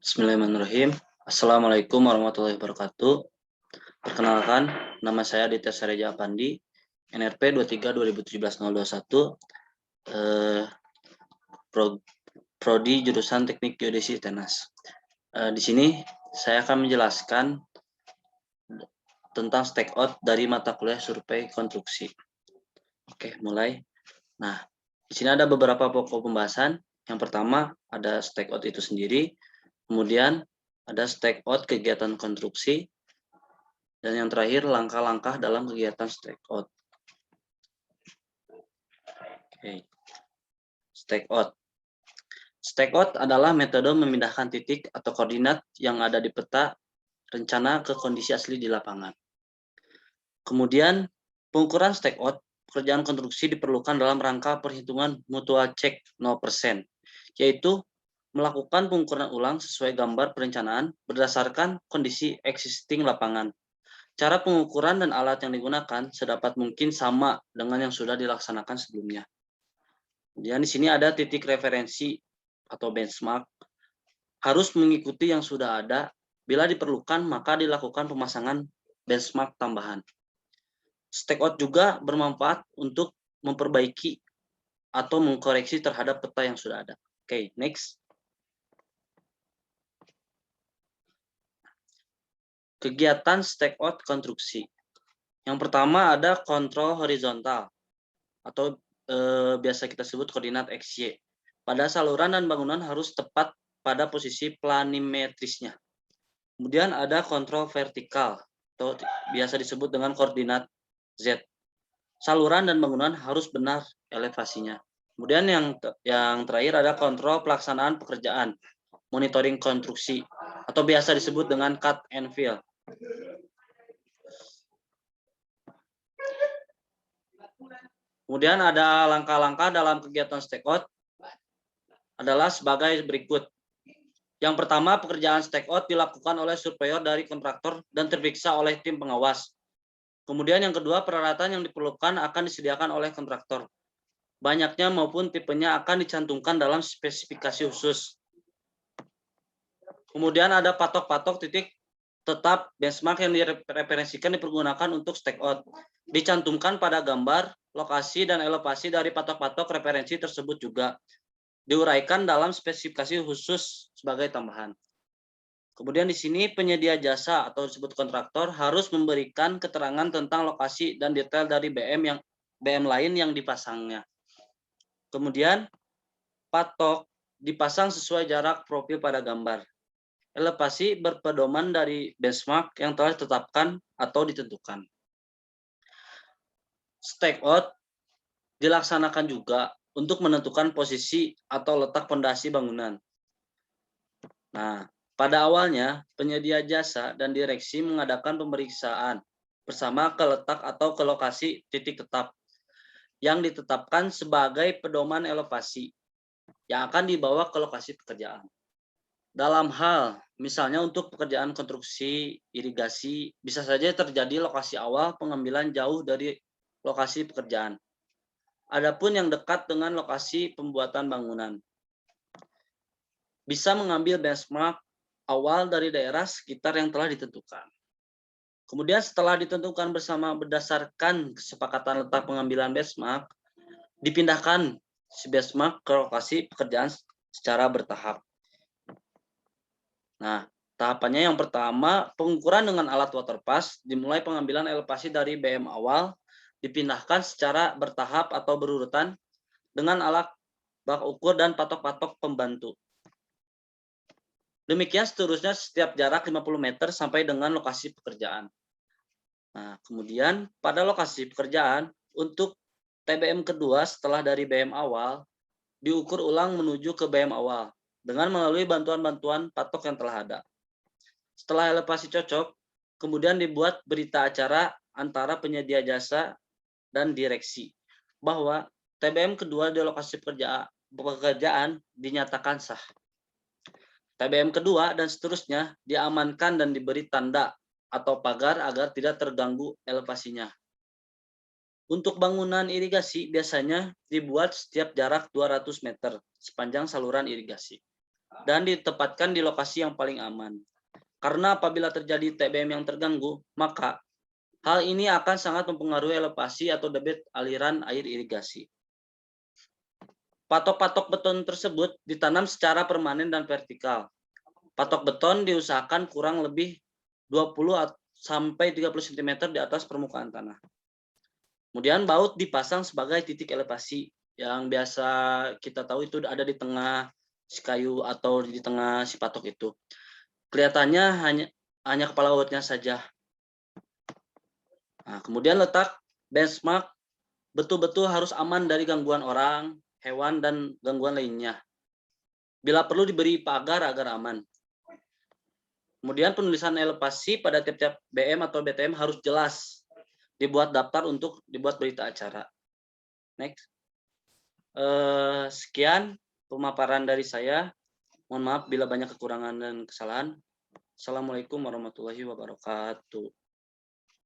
Bismillahirrahmanirrahim. Assalamualaikum warahmatullahi wabarakatuh. Perkenalkan, nama saya Aditya Sareja Apandi, NRP 23 2017 021, Prodi jurusan Teknik Geodesi Tenas. Di sini saya akan menjelaskan tentang stake out dari mata kuliah survei konstruksi. Oke, mulai. Nah, di sini ada beberapa pokok pembahasan. Yang pertama ada stake out itu sendiri, kemudian ada stake out kegiatan konstruksi, dan yang terakhir langkah-langkah dalam kegiatan stake out. Oke. Stake out. Stake out adalah metode memindahkan titik atau koordinat yang ada di peta rencana ke kondisi asli di lapangan. Kemudian, pengukuran stake out pekerjaan konstruksi diperlukan dalam rangka perhitungan mutual check 0%, yaitu melakukan pengukuran ulang sesuai gambar perencanaan berdasarkan kondisi existing lapangan. Cara pengukuran dan alat yang digunakan sedapat mungkin sama dengan yang sudah dilaksanakan sebelumnya. Kemudian di sini ada titik referensi atau benchmark, harus mengikuti yang sudah ada. Bila diperlukan, maka dilakukan pemasangan benchmark tambahan. Stake out juga bermanfaat untuk memperbaiki atau mengkoreksi terhadap peta yang sudah ada. Oke, next. Kegiatan stake out konstruksi. Yang pertama ada kontrol horizontal atau biasa kita sebut koordinat XY. Pada saluran dan bangunan harus tepat pada posisi planimetrisnya. Kemudian ada kontrol vertikal atau biasa disebut dengan koordinat Z. Saluran dan bangunan harus benar elevasinya. Kemudian yang terakhir ada kontrol pelaksanaan pekerjaan, monitoring konstruksi atau biasa disebut dengan cut and fill. Kemudian ada langkah-langkah dalam kegiatan stake out adalah sebagai berikut. Yang pertama, pekerjaan stake out dilakukan oleh surveyor dari kontraktor dan terperiksa oleh tim pengawas. Kemudian yang kedua, peralatan yang diperlukan akan disediakan oleh kontraktor. Banyaknya maupun tipenya akan dicantumkan dalam spesifikasi khusus. Kemudian ada patok-patok titik tetap benchmark yang direferensikan dipergunakan untuk stake out. Dicantumkan pada gambar, lokasi, dan elevasi dari patok-patok referensi tersebut juga diuraikan dalam spesifikasi khusus sebagai tambahan. Kemudian di sini penyedia jasa atau disebut kontraktor harus memberikan keterangan tentang lokasi dan detail dari BM lain yang dipasangnya. Kemudian patok dipasang sesuai jarak profil pada gambar. Elevasi berpedoman dari benchmark yang telah ditetapkan atau ditentukan. Stake out dilaksanakan juga untuk menentukan posisi atau letak fondasi bangunan. Nah, pada awalnya, penyedia jasa dan direksi mengadakan pemeriksaan bersama ke letak atau ke lokasi titik tetap yang ditetapkan sebagai pedoman elevasi yang akan dibawa ke lokasi pekerjaan. Dalam hal, misalnya untuk pekerjaan konstruksi irigasi, bisa saja terjadi lokasi awal pengambilan jauh dari lokasi pekerjaan. Adapun yang dekat dengan lokasi pembuatan bangunan, bisa mengambil benchmark awal dari daerah sekitar yang telah ditentukan. Kemudian setelah ditentukan bersama berdasarkan kesepakatan letak pengambilan benchmark, dipindahkan si benchmark ke lokasi pekerjaan secara bertahap. Nah, tahapannya yang pertama, pengukuran dengan alat waterpass, dimulai pengambilan elevasi dari BM awal, dipindahkan secara bertahap atau berurutan dengan alat bak ukur dan patok-patok pembantu. Demikian seterusnya setiap jarak 50 meter sampai dengan lokasi pekerjaan. Nah, kemudian pada lokasi pekerjaan, untuk TBM kedua setelah dari BM awal, diukur ulang menuju ke BM awal dengan melalui bantuan-bantuan patok yang telah ada. Setelah elevasi cocok, kemudian dibuat berita acara antara penyedia jasa dan direksi bahwa TBM kedua di lokasi pekerjaan dinyatakan sah. TBM kedua dan seterusnya diamankan dan diberi tanda atau pagar agar tidak terganggu elevasinya. Untuk bangunan irigasi biasanya dibuat setiap jarak 200 meter sepanjang saluran irigasi. dan ditempatkan di lokasi yang paling aman. Karena apabila terjadi TBM yang terganggu, maka hal ini akan sangat mempengaruhi elevasi atau debit aliran air irigasi. Patok-patok beton tersebut ditanam secara permanen dan vertikal. Patok beton diusahakan kurang lebih 20 sampai 30 cm di atas permukaan tanah. Kemudian baut dipasang sebagai titik elevasi yang biasa kita tahu itu ada di tengah si kayu atau di tengah si patok itu. Kelihatannya hanya kepala bautnya saja. Nah, kemudian letak benchmark betul-betul harus aman dari gangguan orang, hewan, dan gangguan lainnya. Bila perlu diberi pagar agar aman. Kemudian penulisan elevasi pada tiap-tiap BM atau BTM harus jelas. Dibuat daftar untuk dibuat berita acara. Next. Sekian pemaparan dari saya. Mohon maaf bila banyak kekurangan dan kesalahan. Assalamualaikum warahmatullahi wabarakatuh.